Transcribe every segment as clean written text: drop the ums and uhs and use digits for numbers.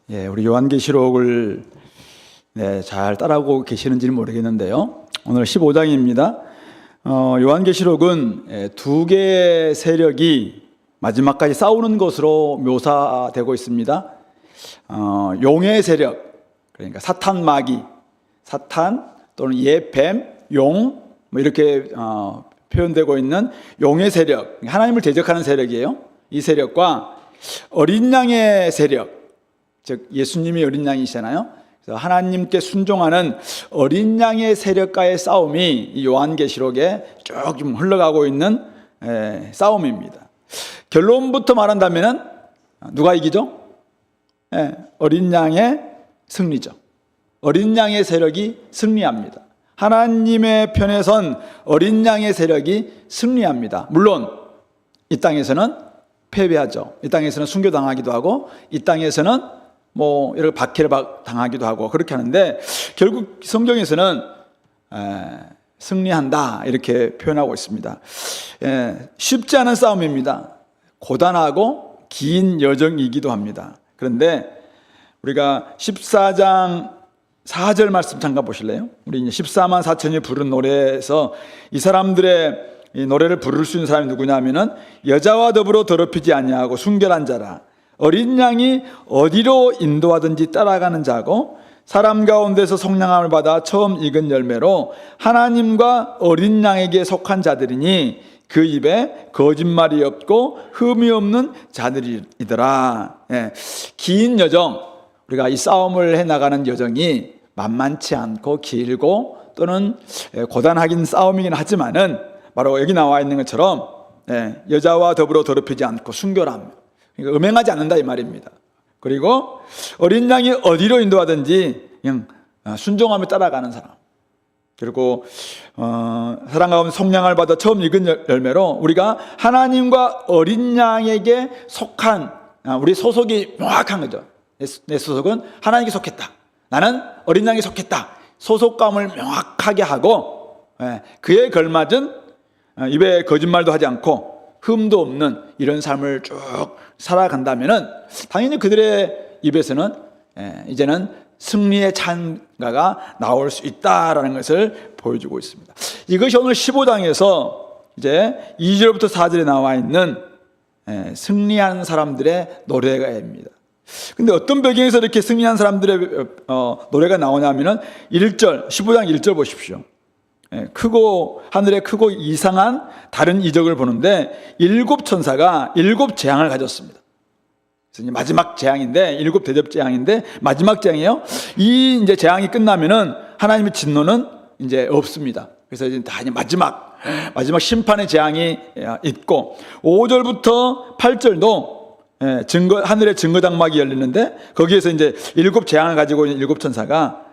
우리 요한계시록을 잘 따라오고 계시는지는 모르겠는데요. 오늘 15장입니다. 요한계시록은 두 개의 세력이 마지막까지 싸우는 것으로 묘사되고 있습니다. 용의 세력, 그러니까 사탄 마귀, 사탄 또는 옛뱀, 용, 이렇게 표현되고 있는 용의 세력, 하나님을 대적하는 세력이에요. 이 세력과 어린 양의 세력, 즉 예수님이 어린 양이시잖아요. 그래서 하나님께 순종하는 어린 양의 세력과의 싸움이 이 요한계시록에 쭉 좀 흘러가고 있는 싸움입니다. 결론부터 말한다면 누가 이기죠? 어린 양의 승리죠. 어린 양의 세력이 승리합니다. 하나님의 편에 선 어린 양의 세력이 승리합니다. 물론 이 땅에서는 패배하죠. 이 땅에서는 순교당하기도 하고, 이 땅에서는 이렇게 박해를 당하기도 하고 그렇게 하는데, 결국 성경에서는 승리한다 이렇게 표현하고 있습니다. 쉽지 않은 싸움입니다. 고단하고 긴 여정이기도 합니다. 그런데 우리가 14장 4절 말씀 잠깐 보실래요? 우리 이제 14만 4천이 부른 노래에서 이 사람들의 이 노래를 부를 수 있는 사람이 누구냐 하면은, 여자와 더불어 더럽히지 아니하고 순결한 자라, 어린 양이 어디로 인도하든지 따라가는 자고, 사람 가운데서 속량함을 받아 처음 익은 열매로 하나님과 어린 양에게 속한 자들이니 그 입에 거짓말이 없고 흠이 없는 자들이더라. 긴 여정, 우리가 이 싸움을 해나가는 여정이 만만치 않고 길고 또는 고단하긴 싸움이긴 하지만은, 바로 여기 나와 있는 것처럼 여자와 더불어 더럽히지 않고 순결함, 그러니까 음행하지 않는다 이 말입니다. 그리고 어린 양이 어디로 인도하든지 그냥 순종하며 따라가는 사람, 그리고 사랑 가운데 속량을 받아 처음 익은 열매로 우리가 하나님과 어린 양에게 속한, 우리 소속이 명확한 거죠. 내 소속은 하나님께 속했다, 나는 어린 양에 속했다, 소속감을 명확하게 하고 그에 걸맞은 입에 거짓말도 하지 않고 흠도 없는 이런 삶을 쭉 살아간다면은, 당연히 그들의 입에서는 이제는 승리의 찬가가 나올 수 있다라는 것을 보여주고 있습니다. 이것이 오늘 15장에서 이제 2절부터 4절에 나와 있는 승리한 사람들의 노래가입니다. 근데 어떤 배경에서 이렇게 승리한 사람들의 노래가 나오냐면은 1절, 15장 1절 보십시오. 크고 하늘에 크고 이상한 다른 이적을 보는데, 7 천사가 7 재앙을 가졌습니다. 그래서 이제 마지막 재앙인데, 7 대접 재앙인데 마지막 재앙이에요. 이 이제 재앙이 끝나면은 하나님의 진노는 이제 없습니다. 그래서 이제 다 이제 마지막 심판의 재앙이 있고, 5절부터 8절도 하늘의 증거 장막이 열리는데, 거기에서 이제 7 재앙을 가지고 있는 7 천사가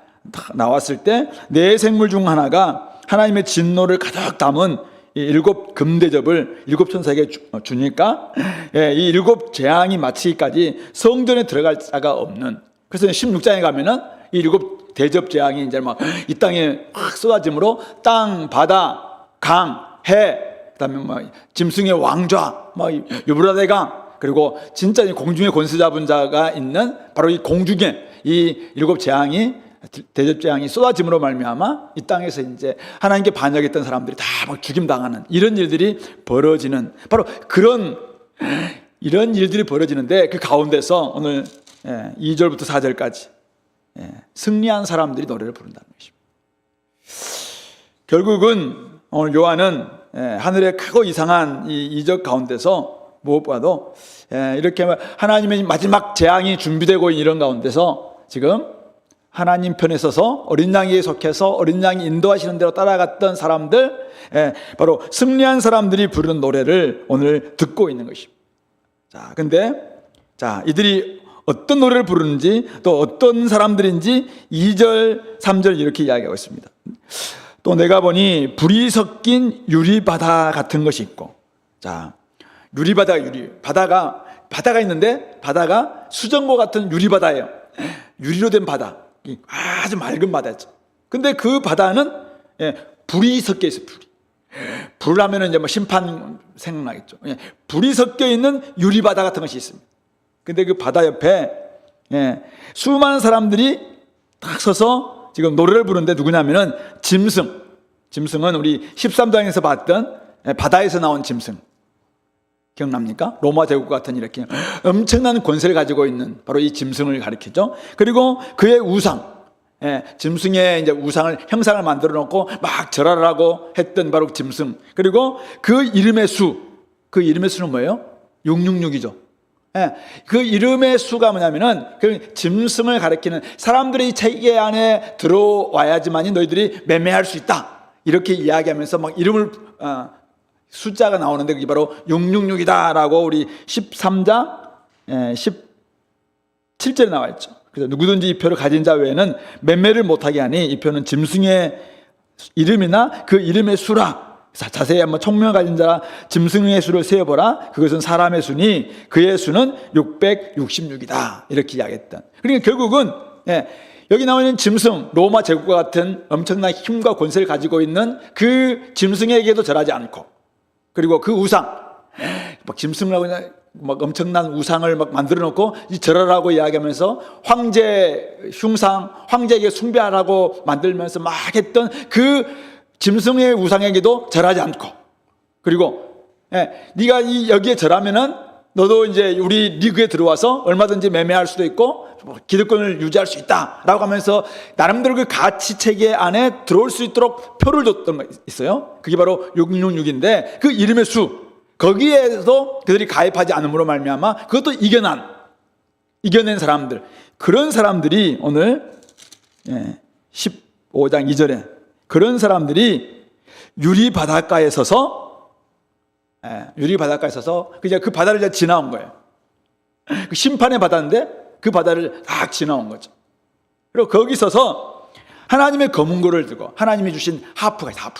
나왔을 때, 네 생물 중 하나가 하나님의 진노를 가득 담은 이 7 금대접을 7 천사에게 주니까, 이 7 재앙이 마치기까지 성전에 들어갈 자가 없는, 그래서 16장에 가면은 이 7 대접 재앙이 이제 막 이 땅에 확 쏟아짐으로 땅, 바다, 강, 해, 그다음에 짐승의 왕좌, 유브라데강, 그리고 진짜 공중에 권세 잡은 자가 있는 바로 이 공중에 이 7 재앙이, 대접 재앙이 쏟아짐으로 말미암아 이 땅에서 이제 하나님께 반역했던 사람들이 다 막 죽임당하는 이런 일들이 벌어지는, 바로 이런 일들이 벌어지는데, 그 가운데서 오늘 2절부터 4절까지 승리한 사람들이 노래를 부른다는 것입니다. 결국은 오늘 요한은 하늘의 크고 이상한 이 이적 가운데서 무엇보다도 이렇게 하나님의 마지막 재앙이 준비되고 있는 이런 가운데서 지금 하나님 편에 서서 어린 양에게 속해서 어린 양이 인도하시는 대로 따라갔던 사람들, 바로 승리한 사람들이 부르는 노래를 오늘 듣고 있는 것입니다. 근데 이들이 어떤 노래를 부르는지, 또 어떤 사람들인지 2절, 3절 이렇게 이야기하고 있습니다. 또 내가 보니 불이 섞인 유리바다 같은 것이 있고, 바다가 있는데, 바다가 수정과 같은 유리바다예요. 유리로 된 바다, 아주 맑은 바다죠. 근데 그 바다는 불이 섞여 있어요. 불 하면은 이제 심판 생각나겠죠. 불이 섞여 있는 유리바다 같은 것이 있습니다. 근데 그 바다 옆에 수많은 사람들이 딱 서서 지금 노래를 부르는데 누구냐면은 짐승은 우리 13장에서 봤던 바다에서 나온 짐승 기억납니까? 로마 제국 같은 이렇게 엄청난 권세를 가지고 있는 바로 이 짐승을 가리키죠. 그리고 그의 우상, 짐승의 이제 우상을 형상을 만들어 놓고 막 절하라고 했던 바로 짐승. 그리고 그 이름의 수는 뭐예요? 666이죠. 그 이름의 수가 뭐냐면은 그 짐승을 가리키는 사람들의 체계 안에 들어와야지만이 너희들이 매매할 수 있다. 이렇게 이야기하면서 막 이름을 숫자가 나오는데 그게 바로 666이다라고 우리 13장 17절에 나와 있죠. 그래서 누구든지 이 표를 가진 자 외에는 매매를 못하게 하니 이 표는 짐승의 이름이나 그 이름의 수라. 자세히 한번 총명을 가진 자 짐승의 수를 세어보라. 그것은 사람의 수니 그의 수는 666이다. 이렇게 이야기했던. 그러니까 결국은 여기 나와 있는 짐승, 로마 제국과 같은 엄청난 힘과 권세를 가지고 있는 그 짐승에게도 절하지 않고, 그리고 그 우상, 막 짐승이라고 그냥 막 엄청난 우상을 막 만들어 놓고 절하라고 이야기하면서 황제에게 숭배하라고 만들면서 막 했던 그 짐승의 우상에게도 절하지 않고, 그리고 네가 여기에 절하면은 너도 이제 우리 리그에 들어와서 얼마든지 매매할 수도 있고 기득권을 유지할 수 있다라고 하면서 나름대로 그 가치 체계 안에 들어올 수 있도록 표를 줬던 거 있어요. 그게 바로 666인데 그 이름의 수, 거기에서 그들이 가입하지 않음으로 말미암아 그것도 이겨낸 사람들, 그런 사람들이 오늘 15장 2절에 그런 사람들이 유리 바닷가에 서서 그냥 그 바다를 이제 지나온 거예요. 그 심판의 바다인데 그 바다를 딱 지나온 거죠. 그리고 거기 서서 하나님의 검은고를 들고 하나님이 주신 하프가 있어요.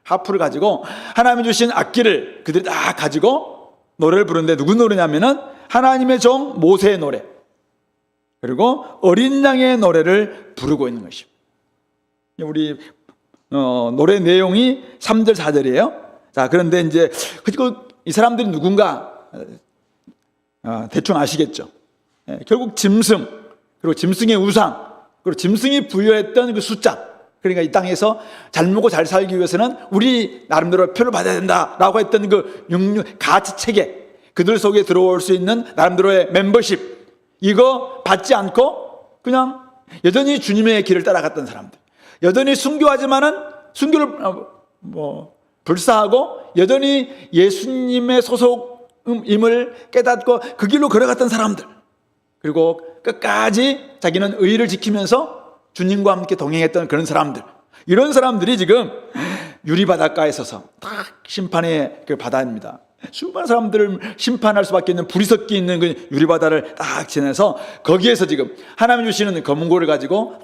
하프를 가지고 하나님이 주신 악기를 그들이 다 가지고 노래를 부르는데 누구 노래냐면은 하나님의 종 모세의 노래, 그리고 어린 양의 노래를 부르고 있는 것입니다. 우리 노래 내용이 3절 4절이에요. 자, 그런데 이제 이 사람들이 누군가 대충 아시겠죠. 결국 짐승, 그리고 짐승의 우상, 그리고 짐승이 부여했던 그 숫자, 그러니까 이 땅에서 잘 먹고 잘 살기 위해서는 우리 나름대로 표를 받아야 된다라고 했던 그 가치 체계, 그들 속에 들어올 수 있는 나름대로의 멤버십, 이거 받지 않고 그냥 여전히 주님의 길을 따라갔던 사람들, 여전히 순교하지만은 순교를 불사하고 여전히 예수님의 소속임을 깨닫고 그 길로 걸어갔던 사람들, 그리고 끝까지 자기는 의를 지키면서 주님과 함께 동행했던 그런 사람들, 이런 사람들이 지금 유리바닷가에 서서 딱 심판의 그 바다입니다. 수많은 사람들을 심판할 수밖에 있는 불이 섞여 있는 그 유리바다를 딱 지나서 거기에서 지금 하나님 주시는 검은고를 가지고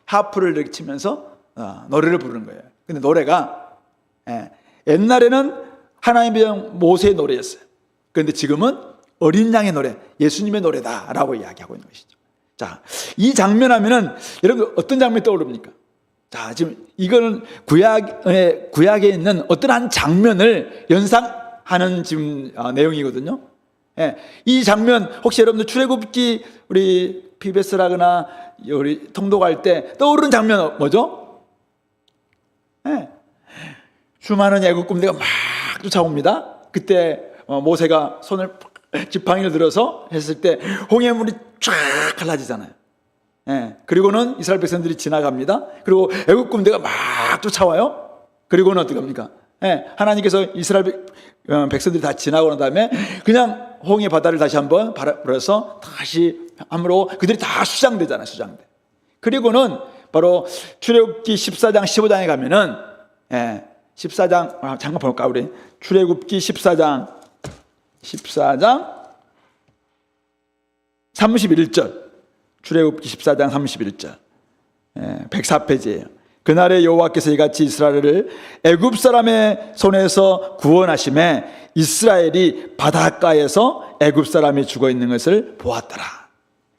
하프를 이렇게 치면서 노래를 부르는 거예요. 근데 노래가 옛날에는 하나님의 모세의 노래였어요. 그런데 지금은 어린 양의 노래, 예수님의 노래다라고 이야기하고 있는 것이죠. 자, 이 장면 하면은 여러분 어떤 장면이 떠오릅니까? 자, 지금 이거는 구약에 있는 어떤 한 장면을 연상하는 지금 내용이거든요. 이 장면 혹시 여러분들 출애굽기 우리 PBS라거나 우리 통독할 때 떠오르는 장면 뭐죠? 수많은 애국 군대가 막 쫓아옵니다. 그때 모세가 손을 지팡이를 들어서 했을 때 홍해물이 쫙 갈라지잖아요. 그리고는 이스라엘 백성들이 지나갑니다. 그리고 애국 군대가 막 쫓아와요. 그리고는 어떻게 합니까? 하나님께서 이스라엘 백성들이 다 지나고 난 다음에 그냥 홍해 바다를 다시 한번 불어서 다시 함으로 그들이 다 수장되잖아요. 수장돼. 그리고는 바로 출애굽기 14장 15장에 가면은 14장 잠깐 볼까 우리 출애굽기 14장 31절 출애굽기 14장 31절 104페이지예요. 그날에 여호와께서 이같이 이스라엘을 애굽 사람의 손에서 구원하심에 이스라엘이 바닷가에서 애굽 사람이 죽어 있는 것을 보았더라.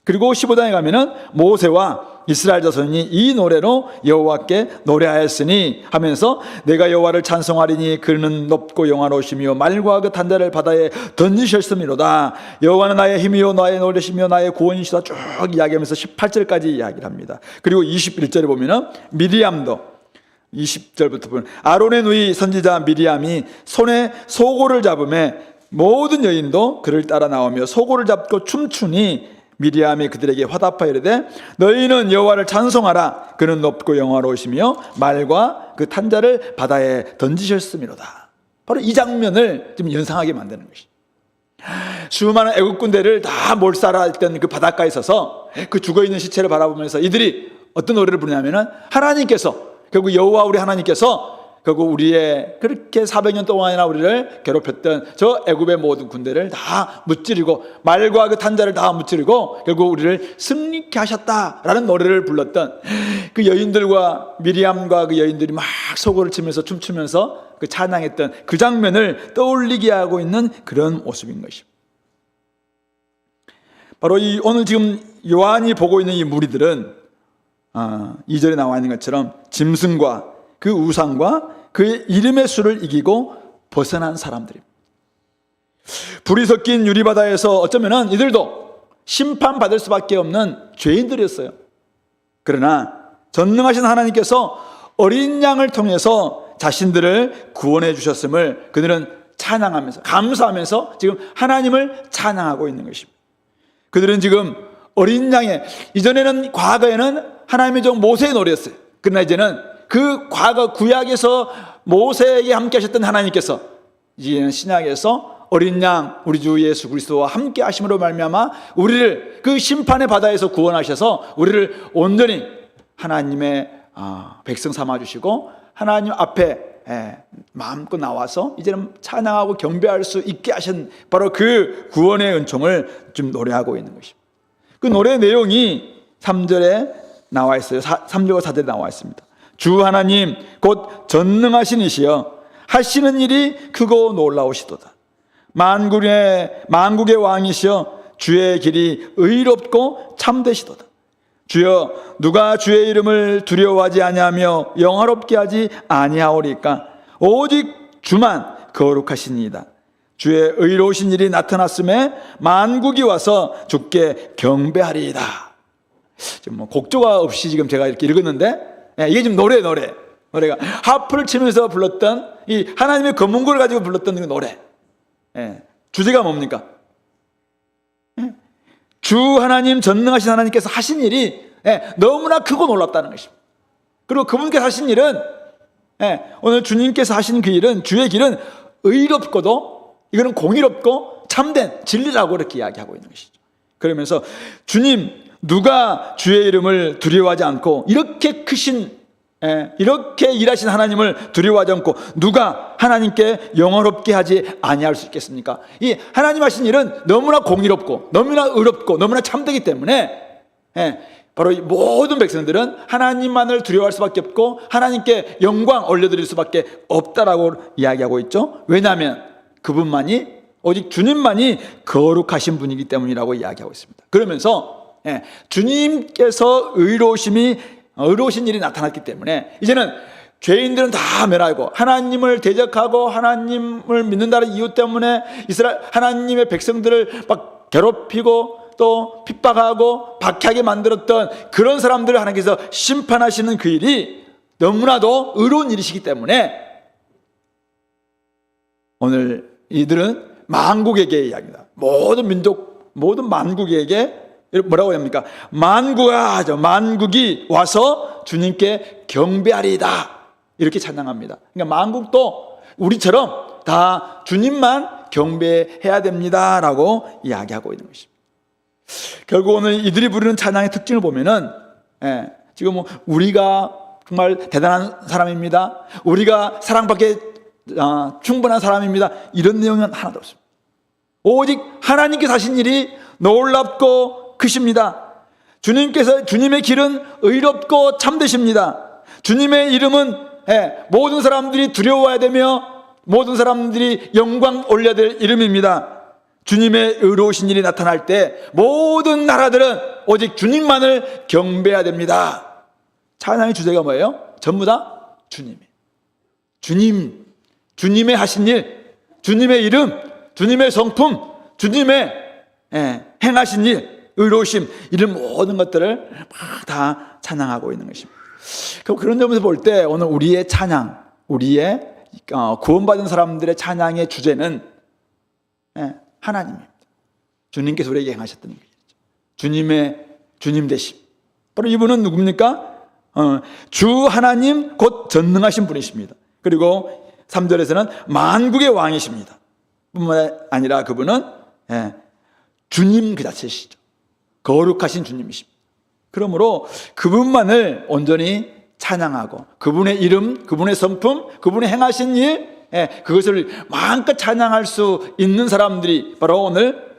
그리고 15장에 가면은 모세와 이스라엘 자손이 이 노래로 여호와께 노래하였으니 하면서 내가 여호와를 찬송하리니 그는 높고 영화로우시며 말과 그 단자를 바다에 던지셨음이로다. 여호와는 나의 힘이요 나의 노래시며 나의 구원이시다. 쭉 이야기하면서 18절까지 이야기를 합니다. 그리고 21절에 보면은 미리암도 20절부터 보면 아론의 누이 선지자 미리암이 손에 소고를 잡음에 모든 여인도 그를 따라 나오며 소고를 잡고 춤추니 미리암이 그들에게 화답하여 이르되 너희는 여호와를 찬송하라. 그는 높고 영화로우시며 말과 그 탄자를 바다에 던지셨음이로다. 바로 이 장면을 좀 연상하게 만드는 것이. 수많은 애국 군대를 다 몰살했던 그 바닷가에 있어서 그 죽어있는 시체를 바라보면서 이들이 어떤 노래를 부르냐면은 하나님께서, 결국 여호와 우리 하나님께서 결국 우리의 그렇게 400년 동안이나 우리를 괴롭혔던 저 애굽의 모든 군대를 다 무찌르고 말과 그 탄자를 다 무찌르고 결국 우리를 승리케 하셨다라는 노래를 불렀던 그 여인들과 미리암과 그 여인들이 막 소고를 치면서 춤추면서 그 찬양했던 그 장면을 떠올리게 하고 있는 그런 모습인 것입니다. 바로 이 오늘 지금 요한이 보고 있는 이 무리들은 2절에 나와 있는 것처럼 짐승과 그 우상과 그의 이름의 수를 이기고 벗어난 사람들입니다. 불이 섞인 유리바다에서 어쩌면 이들도 심판받을 수밖에 없는 죄인들이었어요. 그러나 전능하신 하나님께서 어린 양을 통해서 자신들을 구원해 주셨음을 그들은 찬양하면서 감사하면서 지금 하나님을 찬양하고 있는 것입니다. 그들은 지금 어린 양의, 이전에는 과거에는 하나님의 종 모세의 노래였어요. 그러나 이제는 그 과거 구약에서 모세에게 함께 하셨던 하나님께서 이제는 신약에서 어린 양 우리 주 예수 그리스도와 함께 하심으로 말미암아 우리를 그 심판의 바다에서 구원하셔서 우리를 온전히 하나님의 백성 삼아주시고 하나님 앞에 마음껏 나와서 이제는 찬양하고 경배할 수 있게 하신 바로 그 구원의 은총을 좀 노래하고 있는 것입니다. 그 노래 내용이 3절에 나와 있어요. 3절과 4절에 나와 있습니다. 주 하나님 곧 전능하신 이시여 하시는 일이 크고 놀라우시도다. 만국의 왕이시여 주의 길이 의롭고 참되시도다. 주여 누가 주의 이름을 두려워하지 아니하며 영화롭게 하지 아니하오리까. 오직 주만 거룩하시니이다. 주의 의로우신 일이 나타났음에 만국이 와서 주께 경배하리이다. 지금 뭐 곡조가 없이 지금 제가 이렇게 읽었는데 이게 지금 노래가 하프를 치면서 불렀던 이 하나님의 검은고를 가지고 불렀던 그 노래. 주제가 뭡니까? 주 하나님 전능하신 하나님께서 하신 일이 너무나 크고 놀랍다는 것입니다. 그리고 그분께서 하신 일은 오늘 주님께서 하신 그 일은 주의 길은 의롭고도 이거는 공의롭고 참된 진리라고 이렇게 이야기하고 있는 것이죠. 그러면서 주님 누가 주의 이름을 두려워하지 않고 이렇게 크신 이렇게 일하신 하나님을 두려워하지 않고 누가 하나님께 영화롭게 하지 아니할 수 있겠습니까? 이 하나님 하신 일은 너무나 공의롭고 너무나 의롭고 너무나 참되기 때문에 바로 이 모든 백성들은 하나님만을 두려워할 수밖에 없고 하나님께 영광 올려드릴 수밖에 없다라고 이야기하고 있죠. 왜냐하면 그분만이 오직 주님만이 거룩하신 분이기 때문이라고 이야기하고 있습니다. 그러면서 주님께서 의로우신 일이 나타났기 때문에 이제는 죄인들은 다 멸하고 하나님을 대적하고 하나님을 믿는다는 이유 때문에 이스라엘 하나님의 백성들을 막 괴롭히고 또 핍박하고 박해하게 만들었던 그런 사람들을 하나님께서 심판하시는 그 일이 너무나도 의로운 일이시기 때문에 오늘 이들은 만국에게 이야기합니다. 모든 민족, 모든 만국에게 뭐라고 합니까? 만국이 와서 주님께 경배하리이다. 이렇게 찬양합니다. 그러니까 만국도 우리처럼 다 주님만 경배해야 됩니다라고 이야기하고 있는 것입니다. 결국 오늘 이들이 부르는 찬양의 특징을 보면은 지금 뭐 우리가 정말 대단한 사람입니다. 우리가 사랑받기에 충분한 사람입니다. 이런 내용은 하나도 없습니다. 오직 하나님께서 하신 일이 놀랍고 크십니다. 주님의 길은 의롭고 참되십니다. 주님의 이름은 모든 사람들이 두려워해야 되며 모든 사람들이 영광 올려야 될 이름입니다. 주님의 의로우신 일이 나타날 때 모든 나라들은 오직 주님만을 경배해야 됩니다. 찬양의 주제가 뭐예요? 전부 다 주님, 주님의 하신 일, 주님의 이름, 주님의 성품, 주님의 행하신 일, 의로우심, 이런 모든 것들을 막 다 찬양하고 있는 것입니다. 그런 점에서 볼 때 오늘 우리의 찬양, 우리의 구원받은 사람들의 찬양의 주제는 하나님입니다. 주님께서 우리에게 행하셨던 일이죠. 주님 되심. 바로 이분은 누굽니까? 주 하나님 곧 전능하신 분이십니다. 그리고 3절에서는 만국의 왕이십니다. 뿐만 아니라 그분은 주님 그 자체시죠. 거룩하신 주님이십니다. 그러므로 그분만을 온전히 찬양하고 그분의 이름, 그분의 성품, 그분의 행하신 일, 그것을 마음껏 찬양할 수 있는 사람들이 바로 오늘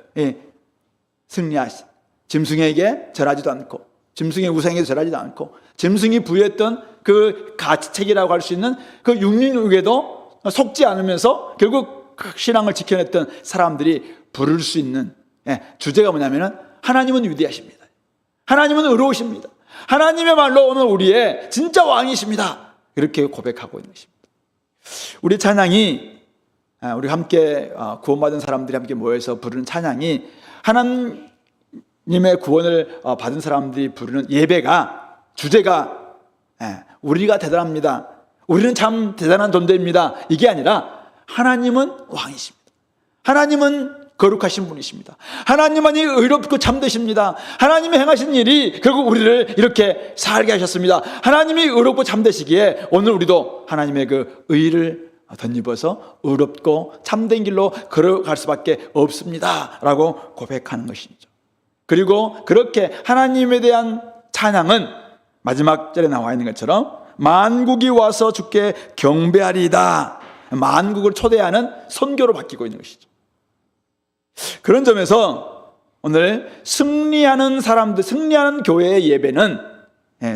승리하신, 짐승에게 절하지도 않고 짐승의 우상에게 절하지도 않고 짐승이 부여했던 그 가치책이라고 할 수 있는 그 육린육에도 속지 않으면서 결국 그 신앙을 지켜냈던 사람들이 부를 수 있는 주제가 뭐냐면은 하나님은 위대하십니다. 하나님은 의로우십니다. 하나님의 말로 오늘 우리의 진짜 왕이십니다. 이렇게 고백하고 있는 것입니다. 우리 찬양이, 우리 함께 구원받은 사람들이 함께 모여서 부르는 찬양이 하나님의 구원을 받은 사람들이 부르는 예배가, 주제가 우리가 대단합니다, 우리는 참 대단한 존재입니다, 이게 아니라 하나님은 왕이십니다. 하나님은 거룩하신 분이십니다. 하나님만이 의롭고 참되십니다. 하나님이 행하신 일이 결국 우리를 이렇게 살게 하셨습니다. 하나님이 의롭고 참되시기에 오늘 우리도 하나님의 그 의를 덧입어서 의롭고 참된 길로 걸어갈 수밖에 없습니다 라고 고백하는 것이죠. 그리고 그렇게 하나님에 대한 찬양은 마지막 절에 나와 있는 것처럼 만국이 와서 주께 경배하리이다, 만국을 초대하는 선교로 바뀌고 있는 것이죠. 그런 점에서 오늘 승리하는 사람들, 승리하는 교회의 예배는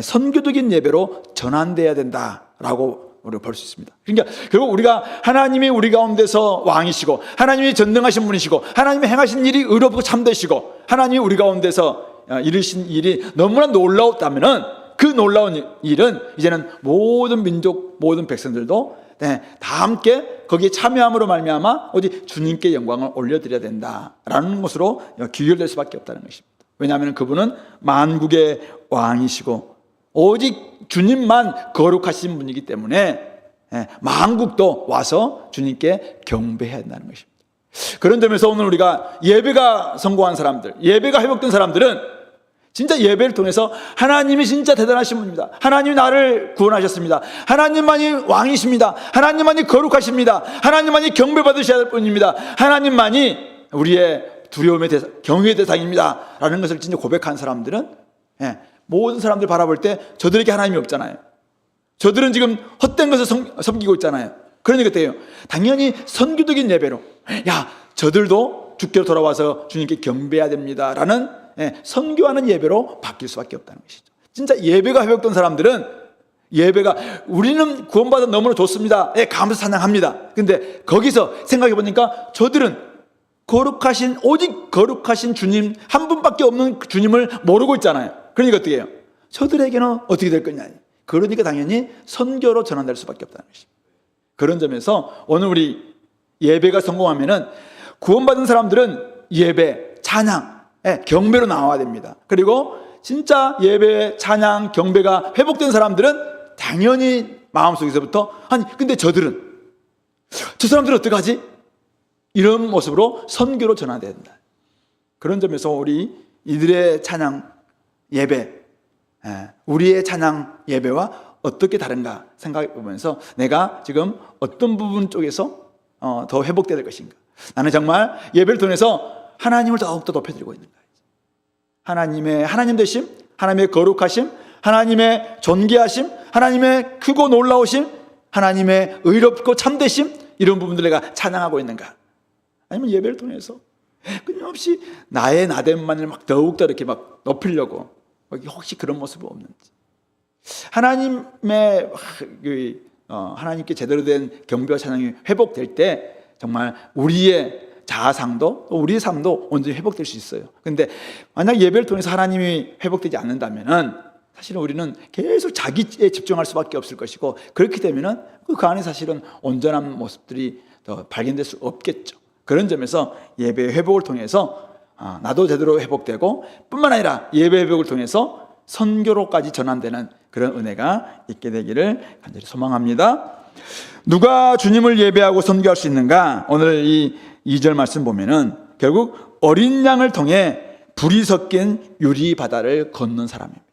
선교적인 예배로 전환되어야 된다라고 우리가 볼 수 있습니다. 그러니까 결국 우리가 하나님이 우리 가운데서 왕이시고 하나님이 전능하신 분이시고 하나님이 행하신 일이 의롭고 참되시고 하나님이 우리 가운데서 이루신 일이 너무나 놀라웠다면은 그 놀라운 일은 이제는 모든 민족, 모든 백성들도 다 함께 거기에 참여함으로 말미암아 오직 주님께 영광을 올려드려야 된다라는 것으로 귀결될 수밖에 없다는 것입니다. 왜냐하면 그분은 만국의 왕이시고 오직 주님만 거룩하신 분이기 때문에 만국도 와서 주님께 경배해야 한다는 것입니다. 그런 점에서 오늘 우리가 예배가 성공한 사람들, 예배가 회복된 사람들은 진짜 예배를 통해서 하나님이 진짜 대단하신 분입니다. 하나님이 나를 구원하셨습니다. 하나님만이 왕이십니다. 하나님만이 거룩하십니다. 하나님만이 경배받으셔야 할 분입니다. 하나님만이 우리의 두려움의 대상, 경외의 대상입니다 라는 것을 진짜 고백한 사람들은 모든 사람들 바라볼 때 저들에게 하나님이 없잖아요. 저들은 지금 헛된 것을 섬기고 있잖아요. 그러니까 어때요? 당연히 선교적인 예배로 저들도 주께로 돌아와서 주님께 경배해야 됩니다 라는 선교하는 예배로 바뀔 수밖에 없다는 것이죠. 진짜 예배가 회복된 사람들은 예배가 우리는 구원받아 너무나 좋습니다, 감사 찬양합니다. 근데 거기서 생각해 보니까 저들은 거룩하신, 오직 거룩하신 주님 한 분밖에 없는 주님을 모르고 있잖아요. 그러니까 어떻게 해요? 저들에게는 어떻게 될 거냐? 그러니까 당연히 선교로 전환될 수밖에 없다는 것입니다. 그런 점에서 오늘 우리 예배가 성공하면은 구원받은 사람들은 예배, 찬양, 경배로 나와야 됩니다. 그리고 진짜 예배, 찬양, 경배가 회복된 사람들은 당연히 마음속에서부터 근데 저 사람들은 어떡하지? 이런 모습으로 선교로 전환돼야 된다. 그런 점에서 우리 이들의 찬양 예배, 우리의 찬양 예배와 어떻게 다른가 생각해 보면서 내가 지금 어떤 부분 쪽에서 더 회복돼야 될 것인가. 나는 정말 예배를 통해서 하나님을 더욱더 높여드리고 있는가. 하나님 되심, 하나님의 거룩하심, 하나님의 존귀하심, 하나님의 크고 놀라우심, 하나님의 의롭고 참되심, 이런 부분들을 내가 찬양하고 있는가. 아니면 예배를 통해서 끊임없이 나의 나됨만을 막 더욱더 이렇게 막 높이려고 혹시 그런 모습이 없는지. 하나님의 하나님께 제대로 된 경배와 찬양이 회복될 때 정말 우리의 자아상도, 우리의 삶도 온전히 회복될 수 있어요. 근데 만약 예배를 통해서 하나님이 회복되지 않는다면은 사실은 우리는 계속 자기에 집중할 수밖에 없을 것이고, 그렇게 되면은 그 안에 사실은 온전한 모습들이 더 발견될 수 없겠죠. 그런 점에서 예배 회복을 통해서 나도 제대로 회복되고, 뿐만 아니라 예배 회복을 통해서 선교로까지 전환되는 그런 은혜가 있게 되기를 간절히 소망합니다. 누가 주님을 예배하고 선교할 수 있는가? 오늘 이 2절 말씀 보면은 결국 어린 양을 통해 불이 섞인 유리 바다를 걷는 사람입니다.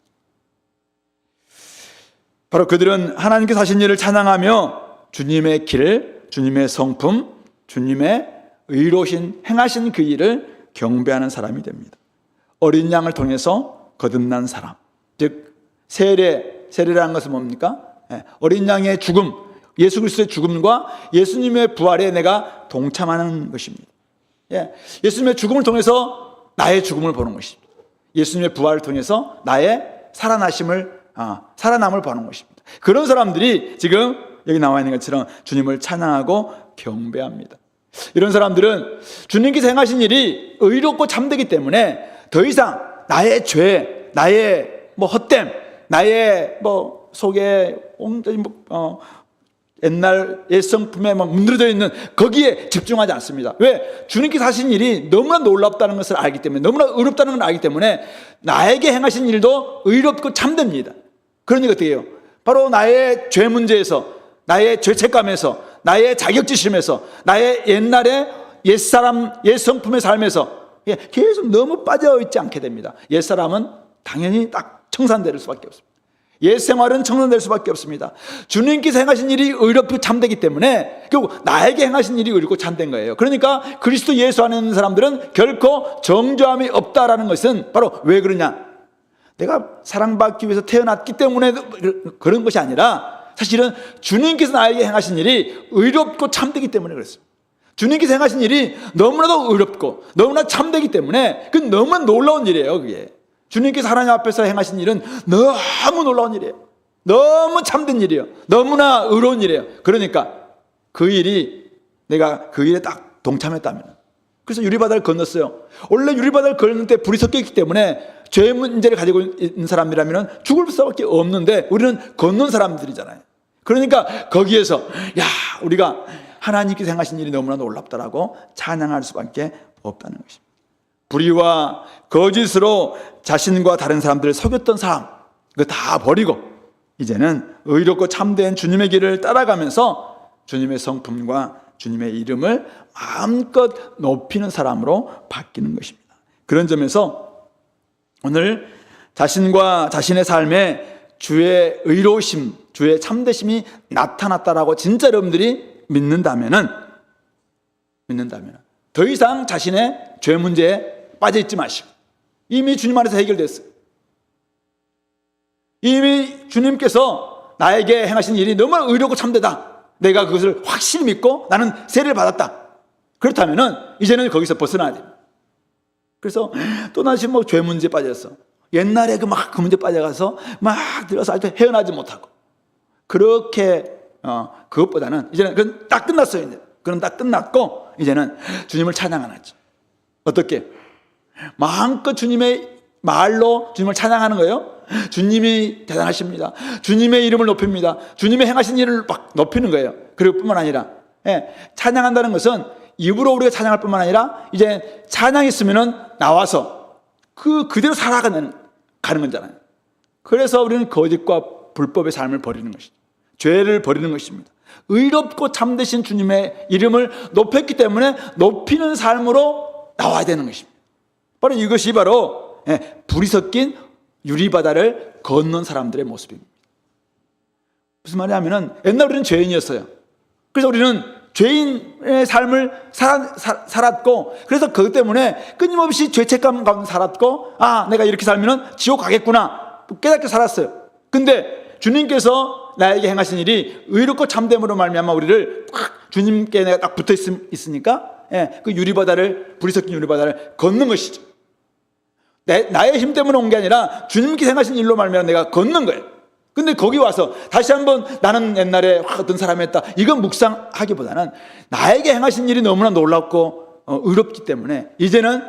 바로 그들은 하나님께서 하신 일을 찬양하며 주님의 길, 주님의 성품, 주님의 의로우신 행하신 그 일을 경배하는 사람이 됩니다. 어린 양을 통해서 거듭난 사람, 즉 세례라는 것은 뭡니까? 어린 양의 죽음, 예수 그리스도의 죽음과 예수님의 부활에 내가 동참하는 것입니다. 예수님의 죽음을 통해서 나의 죽음을 보는 것입니다. 예수님의 부활을 통해서 나의 살아남을 보는 것입니다. 그런 사람들이 지금 여기 나와 있는 것처럼 주님을 찬양하고 경배합니다. 이런 사람들은 주님께서 행하신 일이 의롭고 참되기 때문에 더 이상 나의 죄, 나의 헛됨, 나의 속에 온전히 옛날 옛성품에 문드러져 있는 거기에 집중하지 않습니다. 왜? 주님께서 하신 일이 너무나 놀랍다는 것을 알기 때문에, 너무나 의롭다는 걸 알기 때문에 나에게 행하신 일도 의롭고 참됩니다. 그러니까 어떻게 해요? 바로 나의 죄 문제에서, 나의 죄책감에서, 나의 자격지심에서, 나의 옛날의 옛사람, 옛성품의 삶에서 계속 너무 빠져있지 않게 됩니다. 옛사람은 당연히 딱 청산될 수밖에 없습니다. 옛생활은 청산될 수밖에 없습니다. 주님께서 행하신 일이 의롭고 참되기 때문에 결국 나에게 행하신 일이 의롭고 참된 거예요. 그러니까 그리스도 예수 안에 있는 사람들은 결코 정죄함이 없다라는 것은 바로 왜 그러냐? 내가 사랑받기 위해서 태어났기 때문에 그런 것이 아니라 사실은 주님께서 나에게 행하신 일이 의롭고 참되기 때문에 그렇습니다. 주님께서 행하신 일이 너무나도 의롭고 너무나 참되기 때문에 그 너무 놀라운 일이에요. 그게 주님께서 하나님 앞에서 행하신 일은 너무 놀라운 일이에요. 너무 참된 일이에요. 너무나 의로운 일이에요. 그러니까 그 일이 내가 그 일에 딱 동참했다면, 그래서 유리바다를 건넜어요. 원래 유리바다를 건널 때 불이 섞여 있기 때문에 죄 문제를 가지고 있는 사람이라면 죽을 수밖에 없는데 우리는 건넌 사람들이잖아요. 그러니까 거기에서 우리가 하나님께서 행하신 일이 너무나 놀랍다라고 찬양할 수밖에 없다는 것입니다. 불의와 거짓으로 자신과 다른 사람들을 속였던 사람, 그거 다 버리고 이제는 의롭고 참된 주님의 길을 따라가면서 주님의 성품과 주님의 이름을 마음껏 높이는 사람으로 바뀌는 것입니다. 그런 점에서 오늘 자신과 자신의 삶에 주의 의로우심, 주의 참되심이 나타났다라고 진짜 여러분들이 믿는다면은 더 이상 자신의 죄 문제에 빠져있지 마시고, 이미 주님 안에서 해결됐어요. 이미 주님께서 나에게 행하신 일이 너무나 의롭고 참되다, 내가 그것을 확실히 믿고 나는 세례를 받았다, 그렇다면은 이제는 거기서 벗어나야 됩니다. 그래서 또다시 죄 문제에 빠졌어. 옛날에 그 문제 빠져가서 들어서 아직도 헤어나지 못하고, 그렇게 그것보다는 이제는 그건 딱 끝났어요. 이제 그건 딱 끝났고 이제는 주님을 찬양하는 거죠. 어떻게? 마음껏 주님의 말로 주님을 찬양하는 거예요. 주님이 대단하십니다. 주님의 이름을 높입니다. 주님의 행하신 일을 막 높이는 거예요. 그리고 뿐만 아니라 찬양한다는 것은 입으로 우리가 찬양할 뿐만 아니라 이제 찬양했으면은 나와서 그대로 살아가는 거잖아요. 그래서 우리는 거짓과 불법의 삶을 버리는 것이죠. 죄를 버리는 것입니다. 의롭고 참되신 주님의 이름을 높였기 때문에 높이는 삶으로 나와야 되는 것입니다. 바로 이것이 바로 불이 섞인 유리바다를 건넌 사람들의 모습입니다. 무슨 말이냐면은 옛날 우리는 죄인이었어요. 그래서 우리는 죄인의 삶을 살았고, 그래서 그것 때문에 끊임없이 죄책감 가운데 살았고, 내가 이렇게 살면은 지옥 가겠구나 깨닫게 살았어요. 근데 주님께서 나에게 행하신 일이 의롭고 참됨으로 말미암아 우리를 주님께 내가 딱 붙어 있으니까 그 유리바다를, 불이 섞인 유리바다를 걷는 것이죠. 나의 힘 때문에 온 게 아니라 주님께서 행하신 일로 말미암아 내가 걷는 거예요. 근데 거기 와서 다시 한번 나는 옛날에 어떤 사람이 했다, 이건 묵상하기보다는 나에게 행하신 일이 너무나 놀랍고 의롭기 때문에 이제는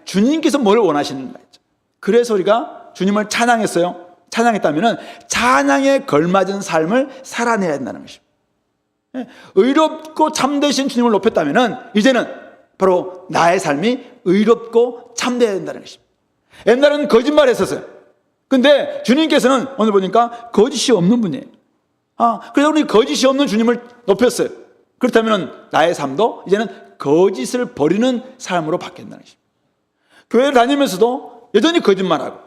주님께서 뭘 원하시는가 했죠. 그래서 우리가 주님을 찬양했어요. 찬양했다면 찬양에 걸맞은 삶을 살아내야 된다는 것입니다. 의롭고 참되신 주님을 높였다면 이제는 바로 나의 삶이 의롭고 참되어야 된다는 것입니다. 옛날에는 거짓말 했었어요. 근데 주님께서는 오늘 보니까 거짓이 없는 분이에요. 그래서 우리 거짓이 없는 주님을 높였어요. 그렇다면 나의 삶도 이제는 거짓을 버리는 삶으로 바뀐다는 것입니다. 교회를 다니면서도 여전히 거짓말하고,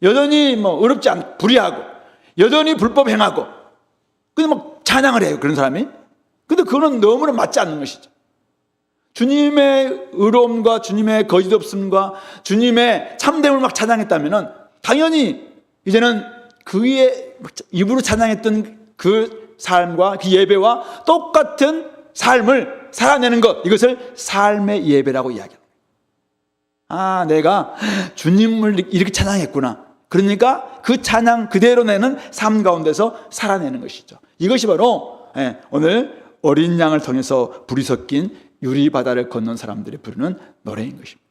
여전히 의롭지 않고, 불의하고, 여전히 불법 행하고, 근데 찬양을 해요, 그런 사람이. 근데 그거는 너무나 맞지 않는 것이죠. 주님의 의로움과 주님의 거짓 없음과 주님의 참됨을 찬양했다면 당연히 이제는 그의 입으로 찬양했던 그 삶과 그 예배와 똑같은 삶을 살아내는 것, 이것을 삶의 예배라고 이야기합니다. 내가 주님을 이렇게 찬양했구나. 그러니까 그 찬양 그대로 내는 삶 가운데서 살아내는 것이죠. 이것이 바로 오늘 어린 양을 통해서 불이 섞인 유리바다를 건넌 사람들이 부르는 노래인 것입니다.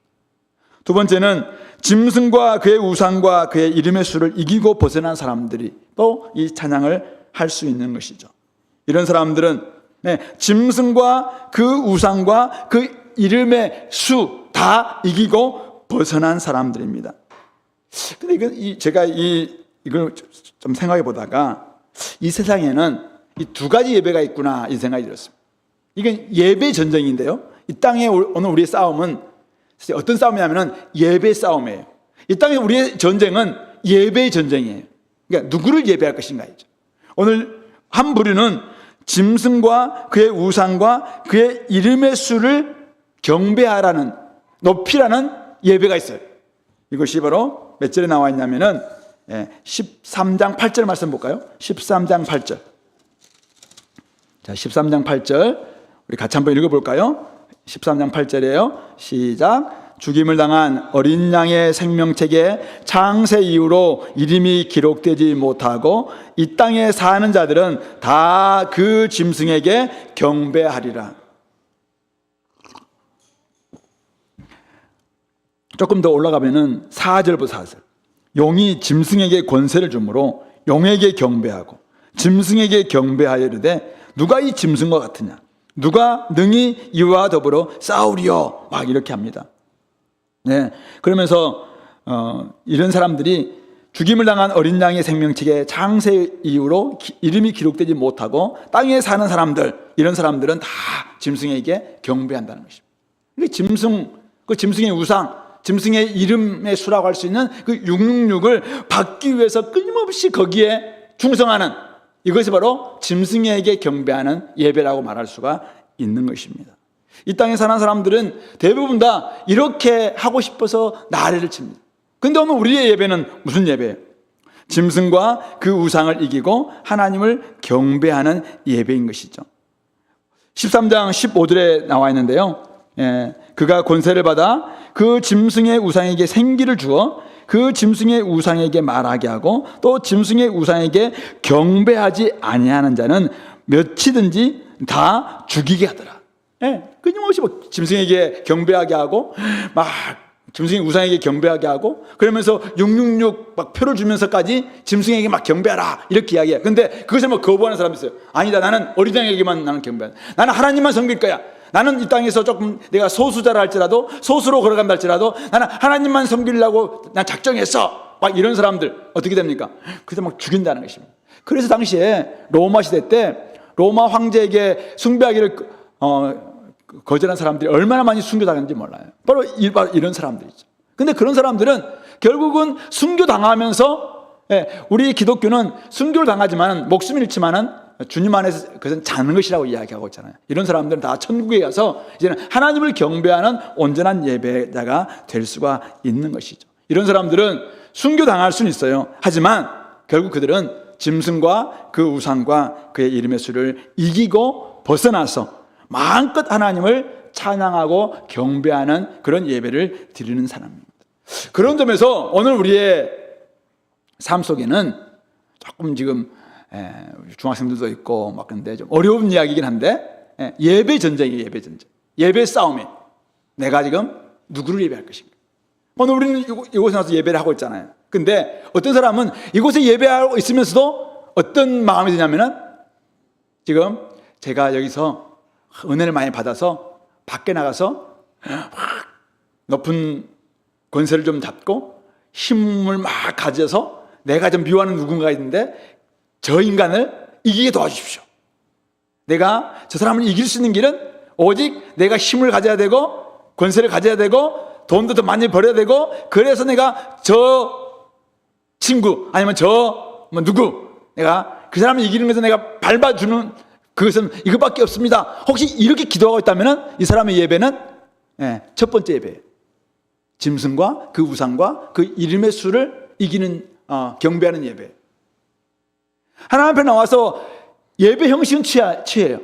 두 번째는 짐승과 그의 우상과 그의 이름의 수를 이기고 벗어난 사람들이 또 이 찬양을 할 수 있는 것이죠. 이런 사람들은 짐승과 그 우상과 그 이름의 수 다 이기고 벗어난 사람들입니다. 근데 제가 이걸 좀 생각해 보다가 이 세상에는 이 두 가지 예배가 있구나 이 생각이 들었습니다. 이건 예배 전쟁인데요. 이 땅에 오늘 우리의 싸움은 어떤 싸움이냐면 예배 싸움이에요. 이 땅에 우리의 전쟁은 예배의 전쟁이에요. 그러니까 누구를 예배할 것인가이죠. 오늘 한 부류는 짐승과 그의 우상과 그의 이름의 수를 경배하라는, 높이라는 예배가 있어요. 이것이 바로 몇 절에 나와 있냐면은 13장 8절 말씀 볼까요? 13장 8절. 자, 13장 8절 우리 같이 한번 읽어볼까요? 13장 8절이에요. 시작. 죽임을 당한 어린 양의 생명책에 창세 이후로 이름이 기록되지 못하고 이 땅에 사는 자들은 다 그 짐승에게 경배하리라. 조금 더 올라가면은 4절부터 4절. 용이 짐승에게 권세를 주므로 용에게 경배하고 짐승에게 경배하여 이르되 누가 이 짐승과 같으냐? 누가 능히 이와 더불어 싸우리요? 막 이렇게 합니다. 그러면서 이런 사람들이 죽임을 당한 어린 양의 생명책에 창세 이후로 이름이 기록되지 못하고 땅에 사는 사람들, 이런 사람들은 다 짐승에게 경배한다는 것입니다. 그 짐승의 우상, 짐승의 이름의 수라고 할 수 있는 그 666을 받기 위해서 끊임없이 거기에 충성하는, 이것이 바로 짐승에게 경배하는 예배라고 말할 수가 있는 것입니다. 이 땅에 사는 사람들은 대부분 다 이렇게 하고 싶어서 나래를 칩니다. 근데 오늘 우리의 예배는 무슨 예배예요? 짐승과 그 우상을 이기고 하나님을 경배하는 예배인 것이죠. 13장 15절에 나와 있는데요. 그가 권세를 받아 그 짐승의 우상에게 생기를 주어 그 짐승의 우상에게 말하게 하고 또 짐승의 우상에게 경배하지 아니하는 자는 몇이든지 다 죽이게 하더라. 끊임없이 짐승에게 경배하게 하고 막 짐승의 우상에게 경배하게 하고 그러면서 666 막 표를 주면서까지 짐승에게 막 경배하라 이렇게 이야기해. 근데 그것을 거부하는 사람이 있어요. 아니다, 나는 어린 양에게만 나는 경배한다. 나는 하나님만 섬길 거야. 나는 이 땅에서 조금 내가 소수자라 할지라도, 소수로 걸어간다 할지라도 나는 하나님만 섬기려고 난 작정했어. 막 이런 사람들 어떻게 됩니까? 그래서 막 죽인다는 것입니다. 그래서 당시에 로마 시대 때 로마 황제에게 숭배하기를 거절한 사람들이 얼마나 많이 순교당했는지 몰라요. 바로 이런 사람들이죠. 근데 그런 사람들은 결국은 순교당하면서, 우리 기독교는 순교를 당하지만 목숨을 잃지만은 주님 안에서 그것은 자는 것이라고 이야기하고 있잖아요. 이런 사람들은 다 천국에 가서 이제는 하나님을 경배하는 온전한 예배자가 될 수가 있는 것이죠. 이런 사람들은 순교당할 수는 있어요. 하지만 결국 그들은 짐승과 그 우상과 그의 이름의 수를 이기고 벗어나서 마음껏 하나님을 찬양하고 경배하는 그런 예배를 드리는 사람입니다. 그런 점에서 오늘 우리의 삶 속에는 조금 지금 중학생들도 있고 막 그런데 좀 어려운 이야기이긴 한데 예배 전쟁이에요. 예배 전쟁, 예배 싸움이에요. 내가 지금 누구를 예배할 것인가. 오늘 우리는 이곳에 와서 예배를 하고 있잖아요. 근데 어떤 사람은 이곳에 예배하고 있으면서도 어떤 마음이 드냐면은 지금 제가 여기서 은혜를 많이 받아서 밖에 나가서 높은 권세를 좀 잡고 힘을 막 가져서 내가 좀 미워하는 누군가가 있는데 저 인간을 이기게 도와주십시오. 내가 저 사람을 이길 수 있는 길은 오직 내가 힘을 가져야 되고 권세를 가져야 되고 돈도 더 많이 벌어야 되고 그래서 내가 저 친구 아니면 저 누구 내가 그 사람을 이기는 것에서 내가 밟아주는 그것은 이것밖에 없습니다. 혹시 이렇게 기도하고 있다면 이 사람의 예배는 첫 번째 예배예요. 짐승과 그 우상과 그 이름의 수를 이기는 경배하는 예배. 하나님 앞에 나와서 예배 형식은 취해요.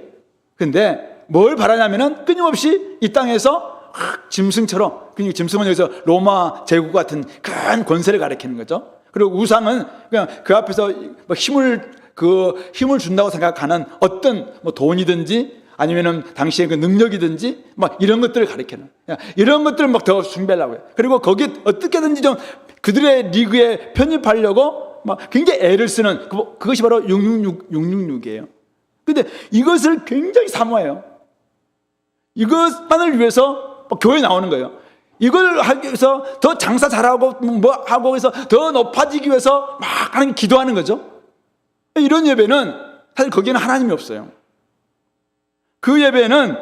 근데 뭘 바라냐면은 끊임없이 이 땅에서 짐승처럼, 그러니까 짐승은 여기서 로마 제국 같은 큰 권세를 가리키는 거죠. 그리고 우상은 그냥 그 앞에서 힘을 준다고 생각하는 어떤 돈이든지 아니면은 당시의 그 능력이든지 막 이런 것들을 가리키는, 이런 것들을 막 더 숭배하려고 해요. 그리고 거기에 어떻게든지 좀 그들의 리그에 편입하려고 막 굉장히 애를 쓰는 그것이 바로 666이에요. 근데 이것을 굉장히 사모해요. 이것만을 위해서 교회에 나오는 거예요. 이걸 하기 위해서 더 장사 잘하고 뭐 하고 해서 더 높아지기 위해서 막 하나님 기도하는 거죠. 이런 예배는 사실 거기에는 하나님이 없어요. 그 예배는